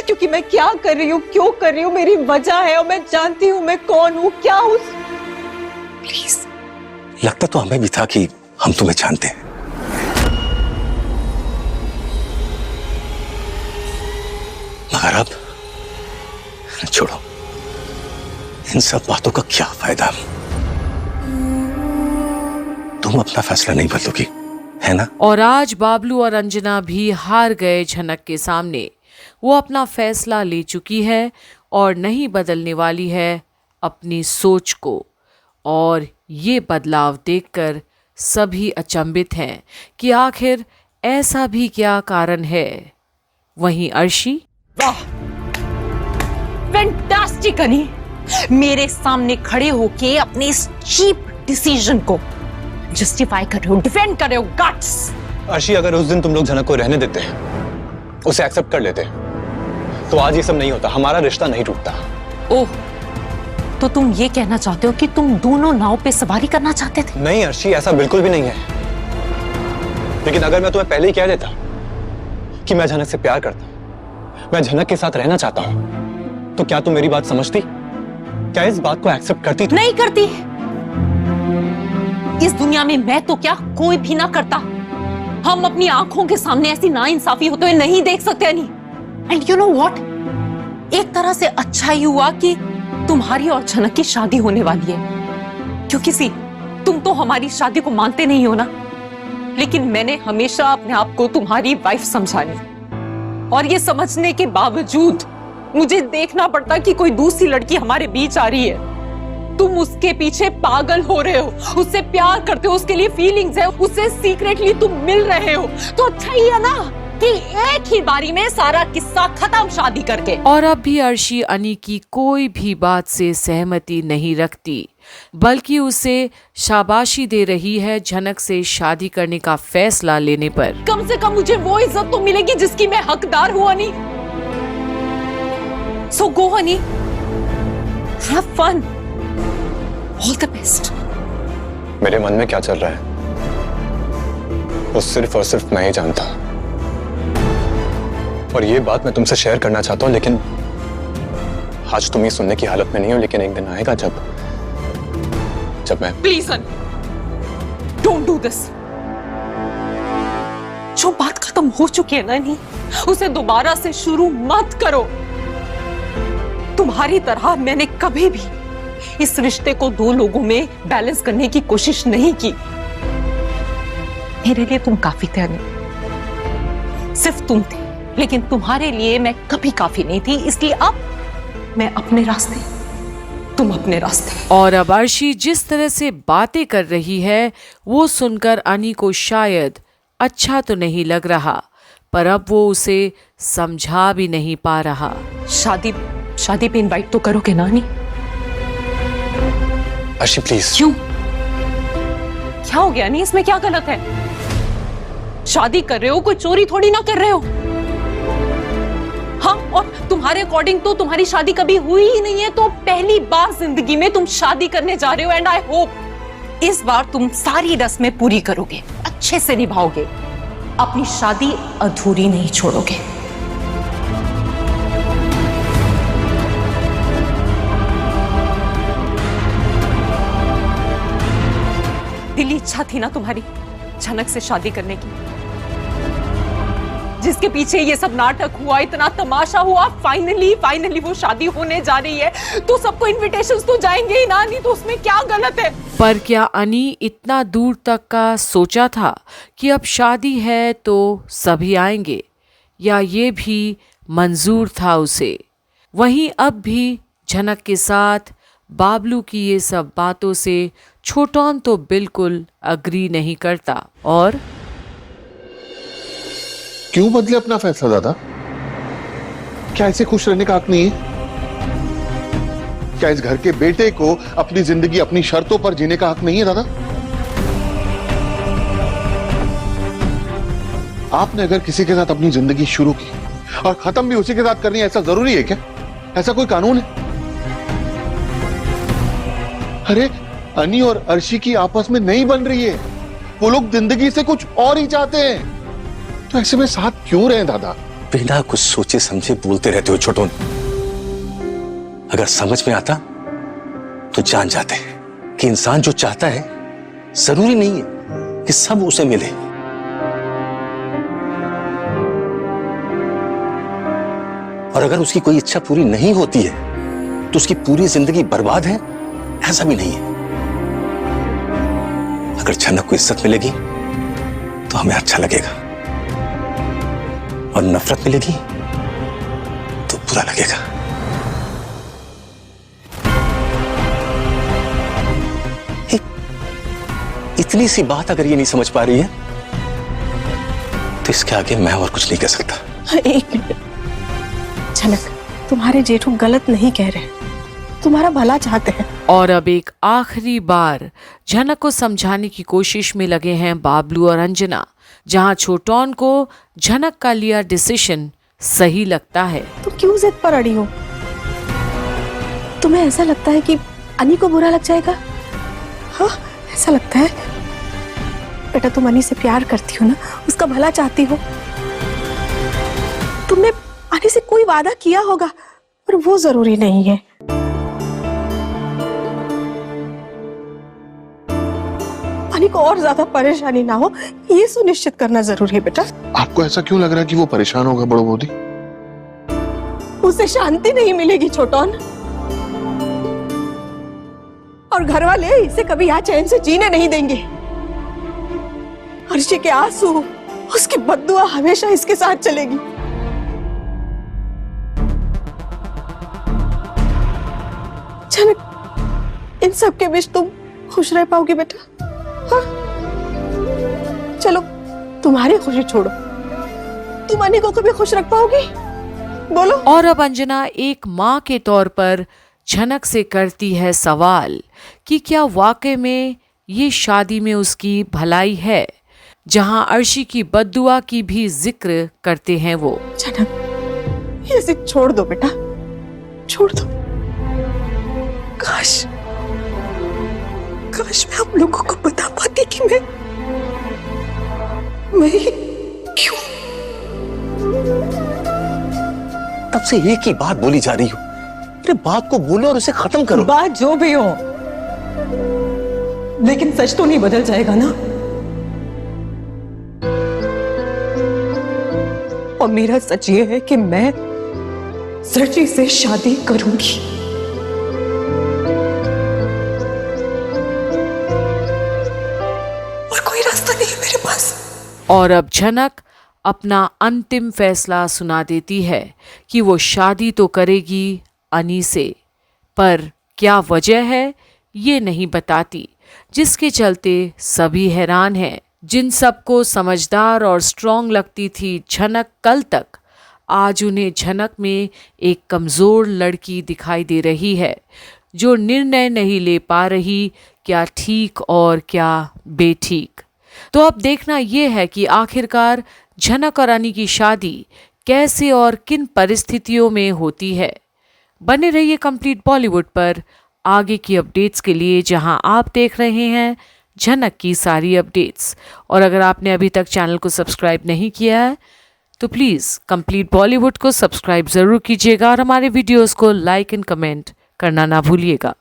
क्योंकि मैं क्या कर रही हूँ, क्यों कर रही हूँ, मेरी वजह है और मैं जानती हूँ मैं कौन हूँ, क्या हूँ। प्लीज। लगता तो हमें भी था कि हम तुम्हें जानते हैं, मगर अब छोड़ो, इन सब बातों का क्या फायदा। तुम अपना फैसला नहीं बदलोगी, है ना? और आज बाबलू और अंजना भी हार गए झनक के सामने। वो अपना फैसला ले चुकी है और नहीं बदलने वाली है अपनी सोच को। और ये बदलाव देखकर सभी अचंभित हैं कि आखिर ऐसा भी क्या कारण है। वहीं अर्शी, वाह, फैंटास्टिक अनी, मेरे सामने खड़े होके अपने इस चीप डिसीजन को जस्टिफाई कर रहे हो, डिफेंड कर रहे हो, गट्स। अर्शी, अगर उस दिन तुम लोग झनक को रहने देते, उसे एक्सेप्ट कर लेते, तो आज ये सब नहीं होता, हमारा रिश्ता नहीं टूटता। ओह, तो तुम ये कहना चाहते हो कि तुम दोनों नाव पे सवारी करना चाहते थे? नहीं अर्शी, ऐसा बिल्कुल भी नहीं है। लेकिन अगर मैं तुम्हें पहले ही कह देता कि मैं झनक से प्यार करता हूं, मैं झनक के साथ रहना चाहता हूं, तो क्या तुम मेरी बात समझती? क्या इस बात को एक्सेप्ट करती? नहीं करती। इस दुनिया में मैं तो क्या, कोई भी ना करता। हम अपनी आंखों के सामने ऐसी नाइंसाफी होते हुए नहीं देख सकते अनी। एंड यू नो व्हाट, एक तरह से अच्छा ही हुआ कि तुम्हारी और झनक की शादी होने वाली है, क्योंकि सी तुम तो हमारी शादी को मानते नहीं हो ना। लेकिन मैंने हमेशा अपने आप को तुम्हारी वाइफ समझा ली, और ये समझने के बावजूद मुझे देखना पड़ता कि कोई दूसरी लड़की हमारे बीच आ रही है। तुम उसके पीछे पागल हो रहे हो, उससे प्यार करते हो, उसके लिए फीलिंग्स है, उससे सीक्रेटली तुम मिल रहे हो। तो अच्छा ही है ना कि एक ही बारी में सारा किस्सा खत्म शादी करके। और अब भी अर्शी अनी की कोई भी बात से सहमति नहीं रखती, बल्कि उसे शाबाशी दे रही है झनक से शादी करने का फैसला लेने पर। कम से कम मुझे वो इज्जत तो मिलेगी जिसकी मैं हकदार हूँ अनी। So go Annie, have fun, all the best. मेरे मन में क्या चल रहा है वो सिर्फ और सिर्फ मैं ही जानता, और ये बात मैं तुमसे शेयर करना चाहता हूं, लेकिन आज तुम ये सुनने की हालत में नहीं हो। लेकिन एक दिन आएगा जब मैं प्लीज डोंट डू दिस। जो बात खत्म हो चुकी है ना नहीं, उसे दोबारा से शुरू मत करो। तुम्हारी तरह मैंने कभी भी इस रिश्ते को दो लोगों में बैलेंस करने की कोशिश नहीं की। मेरे लिए तुम काफी थे अनी, सिर्फ तुम थे, लेकिन तुम्हारे लिए मैं कभी काफी नहीं थी। इसलिए अब मैं अपने रास्ते, तुम अपने रास्ते। और अब अर्शी जिस तरह से बातें कर रही है वो सुनकर अनी को शायद अच्छा तो नहीं लग रहा, पर अब वो उसे समझा भी नहीं पा रहा। शादी पे इनवाइट तो करोगे ना अनी? अर्शी प्लीज। क्यों, क्या हो गया? नहीं, इसमें क्या गलत है? शादी कर रहे हो, कोई चोरी थोड़ी ना कर रहे हो। हाँ, और तुम्हारे अकॉर्डिंग तो तुम्हारी शादी कभी हुई ही नहीं है, तो पहली बार जिंदगी में तुम शादी करने जा रहे हो। एंड आई होप इस बार तुम सारी रस्में पूरी करोगे, अच्छे से निभाओगे, अपनी शादी अधूरी नहीं छोड़ोगे। दिली इच्छा थी ना तुम्हारी झनक से शादी करने की, जिसके पीछे ये सब नाटक हुआ, इतना तमाशा हुआ। फाइनली वो शादी होने जा रही है, तो सबको इनविटेशंस तो जाएंगे ही ना, नहीं तो उसमें क्या गलत है? पर क्या अनी इतना दूर तक का सोचा था कि अब शादी है तो सभी आएंगे, या ये भी मंजूर था उसे? वहीं अब भी झनक के साथ बाबलू की ये सब बातों से छोटौन तो बिल्कुल अग्री नहीं करता। और क्यों बदले अपना फैसला दादा? क्या ऐसे खुश रहने का हक नहीं है? क्या इस घर के बेटे को अपनी जिंदगी अपनी शर्तों पर जीने का हक नहीं है दादा? आपने अगर किसी के साथ अपनी जिंदगी शुरू की और खत्म भी उसी के साथ करनी है, ऐसा जरूरी है क्या? ऐसा कोई कानून है? अरे अनी और अर्शी की आपस में नहीं बन रही है, वो लोग जिंदगी से कुछ और ही चाहते हैं, तो ऐसे में साथ क्यों रहे दादा? बिना कुछ सोचे समझे बोलते रहते हो छोटोन। अगर समझ में आता तो जान जाते कि इंसान जो चाहता है जरूरी नहीं है कि सब उसे मिले। और अगर उसकी कोई इच्छा पूरी नहीं होती है तो उसकी पूरी जिंदगी बर्बाद है, ऐसा भी नहीं है। अगर झनक को इज्जत मिलेगी तो हमें अच्छा लगेगा, और नफरत मिलेगी तो बुरा लगेगा। इतनी सी बात अगर ये नहीं समझ पा रही है तो इसके आगे मैं और कुछ नहीं कह सकता। एक मिनट झनक, तुम्हारे जेठू गलत नहीं कह रहे, तुम्हारा भला चाहते हैं। और अब एक आखिरी बार झनक को समझाने की कोशिश में लगे हैं बाबलू और अंजना, जहां छोटौन को झनक का लिया डिसीजन सही लगता है। तुम क्यों जिद पर अड़ी हो? तुम्हें ऐसा लगता है कि अनी को बुरा लग जाएगा? हाँ, ऐसा लगता है? बेटा, तुम अनी से प्यार करती हो ना, उसका भला चाहती हो। तुमने अनी से कोई वादा किया होगा, पर वो जरूरी नहीं है। अनी को और ज्यादा परेशानी ना हो, ये सुनिश्चित करना जरूरी है बेटा। आपको ऐसा क्यों लग रहा है कि वो परेशान होगा बड़ो मोदी? उसे शांति नहीं मिलेगी छोटौन, और घर वाले इसे कभी यहाँ चैन से जीने नहीं देंगे। अर्शी के आंसू, उसकी बद्दुआ हमेशा इसके साथ चलेगी। झनक, इन सब के बीच तुम खुश रह पाओगी बेटा? हाँ? चलो, तुम्हारी खुशी छोड़ो, तुम अनी को कभी खुश रख पाओगी? बोलो। और अब अंजना एक माँ के तौर पर झनक से करती है सवाल कि क्या वाकई में ये शादी में उसकी भलाई है, जहां अर्शी की बद्दुआ की भी जिक्र करते हैं वो। झनक, ये जिद छोड़ दो बेटा, छोड़ दो। काश मैं आप लोगों को बता पाती कि मैं क्यों। तब से एक ही बात बोली जा रही हो। अरे बात को बोलो और उसे खत्म करो। बात जो भी हो, लेकिन सच तो नहीं बदल जाएगा ना। और मेरा सच ये है कि मैं सर्जी से शादी करूंगी। और कोई रास्ता नहीं है मेरे पास। और अब झनक अपना अंतिम फैसला सुना देती है कि वो शादी तो करेगी अनी से, पर क्या वजह है ये नहीं बताती, जिसके चलते सभी हैरान हैं। जिन सबको समझदार और स्ट्रॉन्ग लगती थी झनक कल तक, आज उन्हें झनक में एक कमज़ोर लड़की दिखाई दे रही है, जो निर्णय नहीं ले पा रही क्या ठीक और क्या बेठीक। तो अब देखना ये है कि आखिरकार झनक और अनी की शादी कैसे और किन परिस्थितियों में होती है। बने रहिए कंप्लीट बॉलीवुड पर आगे की अपडेट्स के लिए, जहां आप देख रहे हैं झनक की सारी अपडेट्स। और अगर आपने अभी तक चैनल को सब्सक्राइब नहीं किया है तो प्लीज़ कंप्लीट बॉलीवुड को सब्सक्राइब ज़रूर कीजिएगा और हमारे वीडियोस को लाइक एंड कमेंट करना ना भूलिएगा।